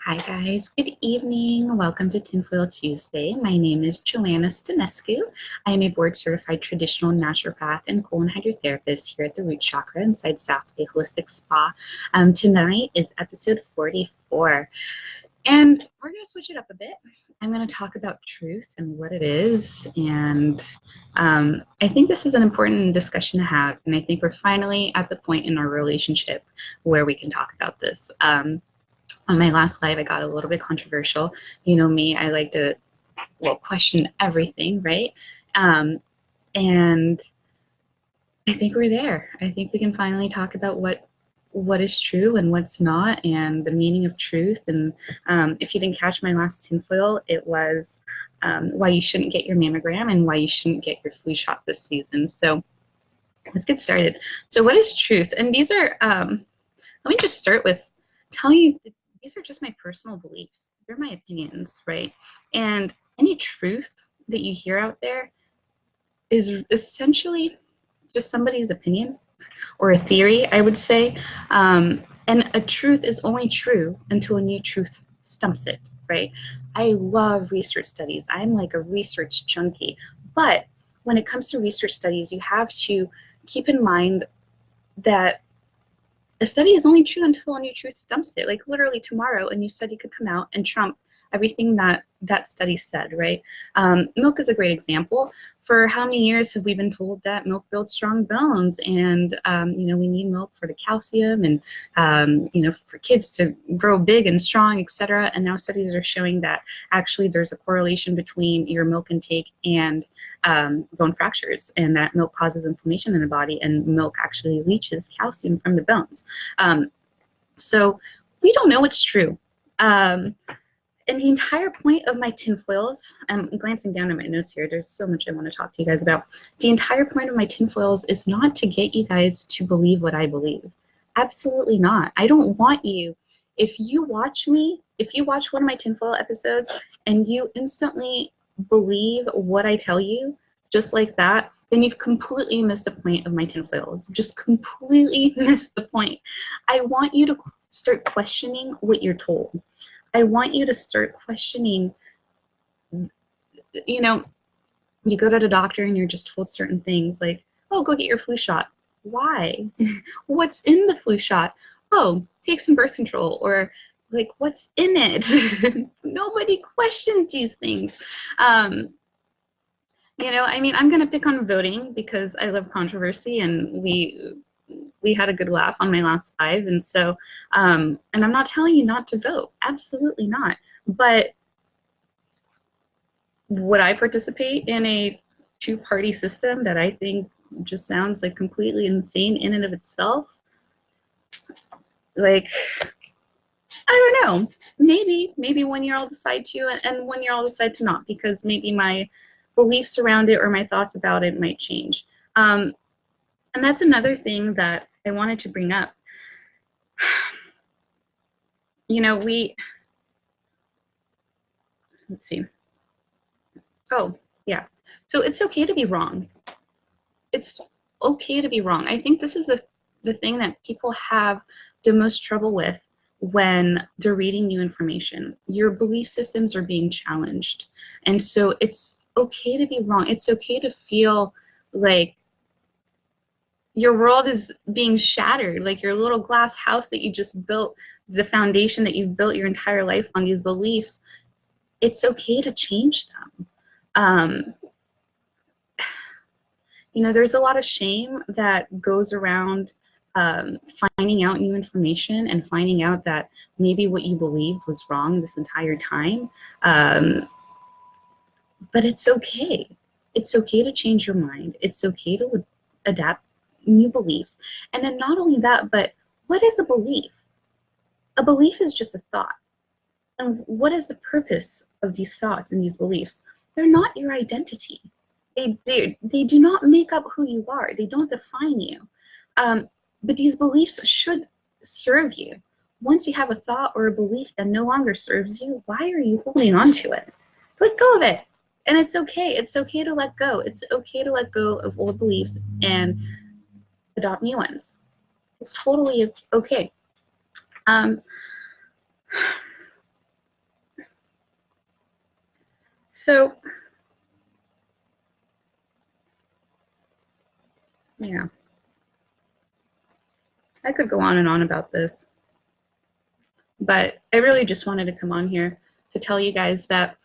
Hi guys, good evening. Welcome to Tinfoil Tuesday. My name is Joanna Stanescu. I am a board certified traditional naturopath and colon hydrotherapist here at the Root Chakra inside South Bay Holistic Spa. Tonight is episode 44 and we're going to switch it up a bit. I'm going to talk about truth and what it is, and I think this is an important discussion to have, and I think we're finally at the point in our relationship where we can talk about this. On my last live, I got a little bit controversial. You know me, I like to, question everything, right? And I think we're there. I think we can finally talk about what is true and what's not, and the meaning of truth. And if you didn't catch my last tinfoil, it was why you shouldn't get your mammogram and why you shouldn't get your flu shot this season. So let's get started. So what is truth? And these are, let me just start with telling you, these are just my personal beliefs. They're my opinions, right? And any truth that you hear out there is essentially just somebody's opinion or a theory, I would say. And a truth is only true until a new truth stumps it, right? I love research studies. I'm like a research junkie. But when it comes to research studies, you have to keep in mind that a study is only true until a new truth stumps it. Like literally tomorrow, a new study could come out and trump everything that study said, right? Milk is a great example. For how many years have we been told that milk builds strong bones, and we need milk for the calcium, and for kids to grow big and strong, etc. And now studies are showing that actually there's a correlation between your milk intake and bone fractures, and that milk causes inflammation in the body, and milk actually leaches calcium from the bones. So we don't know what's true. And the entire point of my tinfoils, I'm glancing down at my notes here, there's so much I want to talk to you guys about. The entire point of my tinfoils is not to get you guys to believe what I believe. Absolutely not. I don't want you, if you watch one of my tinfoil episodes and you instantly believe what I tell you, just like that, then you've completely missed the point of my tinfoils. Just completely missed the point. I want you to start questioning what you're told. I want you to start questioning, you go to the doctor and you're just told certain things like, oh, go get your flu shot. Why? What's in the flu shot? Oh, take some birth control, or like, what's in it? Nobody questions these things. I'm going to pick on voting because I love controversy, and we had a good laugh on my last live, and so and I'm not telling you not to vote, absolutely not, but would I participate in a two-party system that I think just sounds like completely insane in and of itself? Like, I don't know, maybe one year I'll decide to, and one year I'll decide to not, because maybe my beliefs around it or my thoughts about it might change. And that's another thing that I wanted to bring up. Let's see. Oh, yeah. So it's okay to be wrong. It's okay to be wrong. I think this is the thing that people have the most trouble with when they're reading new information. Your belief systems are being challenged. And so it's okay to be wrong. It's okay to feel like your world is being shattered, like your little glass house that you just built, the foundation that you've built your entire life on, these beliefs. It's okay to change them. There's a lot of shame that goes around finding out new information and finding out that maybe what you believed was wrong this entire time. But it's okay. It's okay to change your mind. It's okay to adapt new beliefs. And then not only that, but what is a belief? A belief is just a thought. And what is the purpose of these thoughts and these beliefs? They're not your identity. They do not make up who you are. They don't define you. But these beliefs should serve you. Once you have a thought or a belief that no longer serves you, why are you holding on to it? Let go of it. And it's okay. It's okay to let go. It's okay to let go of old beliefs and adopt new ones. It's totally okay. So, yeah, I could go on and on about this, but I really just wanted to come on here to tell you guys that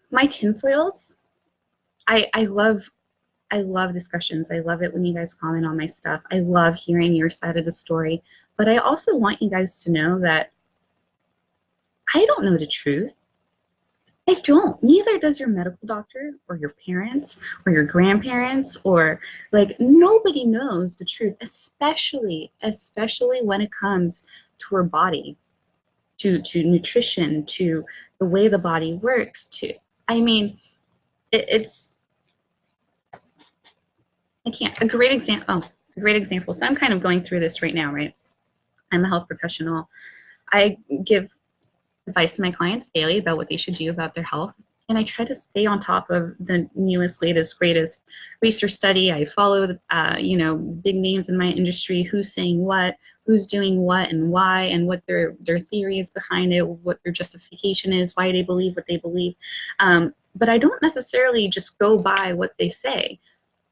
my tinfoils, I love discussions. I love it when you guys comment on my stuff. I love hearing your side of the story, but I also want you guys to know that I don't know the truth. I don't. Neither does your medical doctor or your parents or your grandparents, or like, nobody knows the truth, especially when it comes to our body, to nutrition, to the way the body works, to, I mean, it's, I can't, a great example. So I'm kind of going through this right now, right? I'm a health professional. I give advice to my clients daily about what they should do about their health. And I try to stay on top of the newest, latest, greatest research study. I follow, big names in my industry, who's saying what, who's doing what, and why, and what their theory is behind it, what their justification is, why they believe what they believe. But I don't necessarily just go by what they say.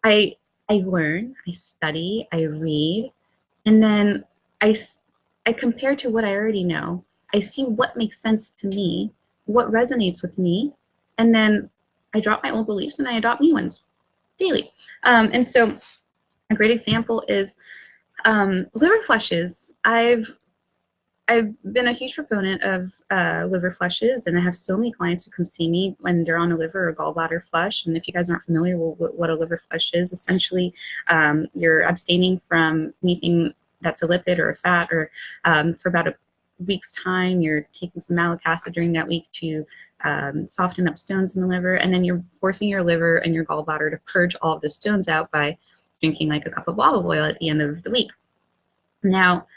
I I learn, I study, I read, and then I, I compare to what I already know. I see what makes sense to me, what resonates with me, and then I drop my old beliefs and I adopt new ones daily. And so a great example is liver flushes. I've been a huge proponent of liver flushes, and I have so many clients who come see me when they're on a liver or gallbladder flush. And if you guys aren't familiar with what a liver flush is, essentially you're abstaining from anything that's a lipid or a fat, or for about a week's time, you're taking some malic acid during that week to soften up stones in the liver, and then you're forcing your liver and your gallbladder to purge all of the stones out by drinking like a cup of olive oil at the end of the week. Now,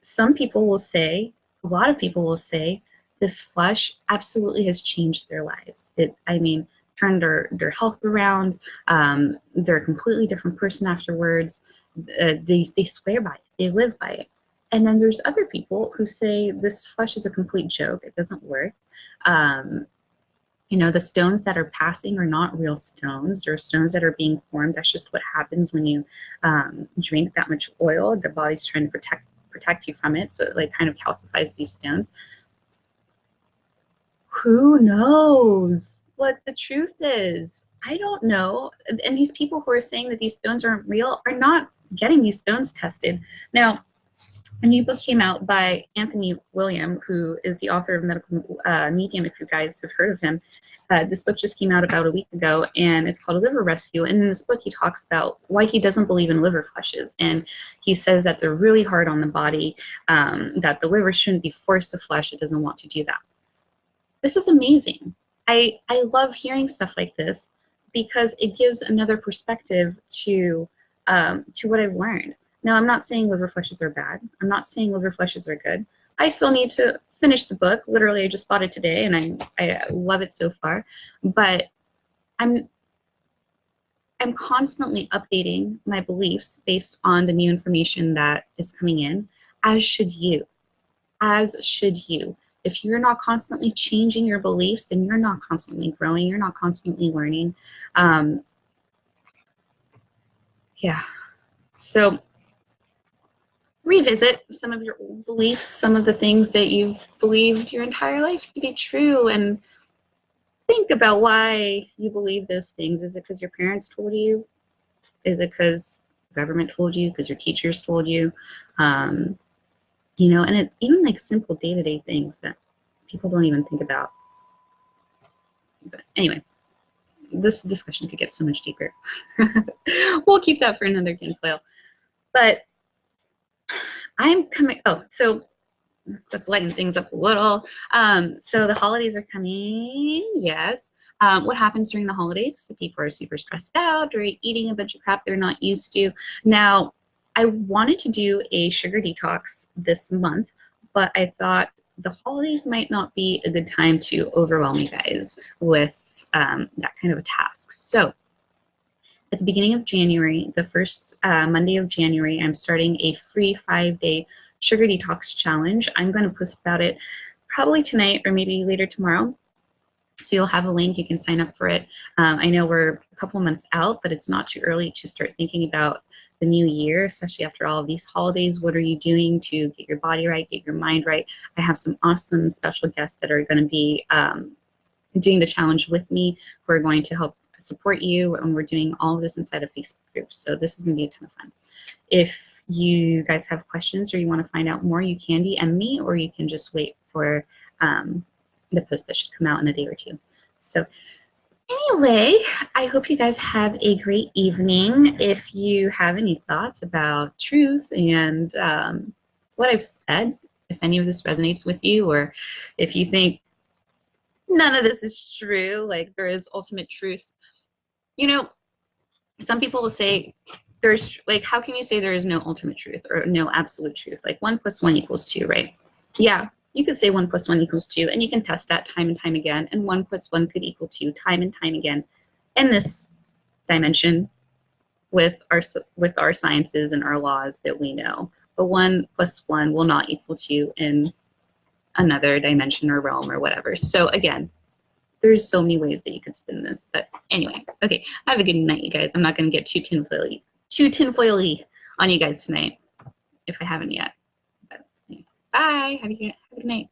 some people will say, a lot of people will say, this flush absolutely has changed their lives. Turned their health around. They're a completely different person afterwards. They swear by it. They live by it. And then there's other people who say this flush is a complete joke. It doesn't work. The stones that are passing are not real stones. There are stones that are being formed. That's just what happens when you drink that much oil. The body's trying to protect you from it, so it like kind of calcifies these stones. Who knows what the truth is? I don't know. And these people who are saying that these stones aren't real are not getting these stones tested. Now, a new book came out by Anthony William, who is the author of Medical Medium, if you guys have heard of him. This book just came out about a week ago, and it's called A Liver Rescue. And in this book, he talks about why he doesn't believe in liver flushes. And he says that they're really hard on the body, that the liver shouldn't be forced to flush. It doesn't want to do that. This is amazing. I love hearing stuff like this because it gives another perspective to what I've learned. Now, I'm not saying liver flushes are bad. I'm not saying liver flushes are good. I still need to finish the book. Literally, I just bought it today, and I love it so far. But I'm constantly updating my beliefs based on the new information that is coming in, as should you. As should you. If you're not constantly changing your beliefs, then you're not constantly growing. You're not constantly learning. Yeah. So revisit some of your old beliefs, some of the things that you've believed your entire life to be true, and think about why you believe those things. Is it because your parents told you? Is it because the government told you? Because your teachers told you? And even like simple day-to-day things that people don't even think about. But anyway, this discussion could get so much deeper. We'll keep that for another tinfoil. But I'm coming, so let's lighten things up a little. So the holidays are coming, yes. What happens during the holidays? People are super stressed out. They're eating a bunch of crap they're not used to. Now, I wanted to do a sugar detox this month, but I thought the holidays might not be a good time to overwhelm you guys with that kind of a task. So at the beginning of January, the first Monday of January, I'm starting a free 5-day sugar detox challenge. I'm going to post about it probably tonight or maybe later tomorrow. So you'll have a link, you can sign up for it. I know we're a couple months out, but it's not too early to start thinking about the new year, especially after all of these holidays. What are you doing to get your body right, get your mind right? I have some awesome special guests that are going to be doing the challenge with me, who are going to help support you, and we're doing all of this inside a Facebook group. So this is going to be a ton of fun. If you guys have questions or you want to find out more, you can DM me, or you can just wait for the post that should come out in a day or two. So anyway, I hope you guys have a great evening. If you have any thoughts about truth and what I've said, if any of this resonates with you, or if you think none of this is true, like there is ultimate truth, you know, some people will say there's, like, how can you say there is no ultimate truth or no absolute truth? Like 1 + 1 = 2, right? Yeah, you could say 1 + 1 = 2, and you can test that time and time again, and 1 + 1 could equal 2 time and time again in this dimension with our sciences and our laws that we know. But 1 + 1 will not equal 2 in another dimension or realm or whatever. So again, there's so many ways that you could spin this. But anyway, okay, have a good night, you guys. I'm not going to get too tinfoily on you guys tonight, if I haven't yet. But anyway, bye. Have a good night.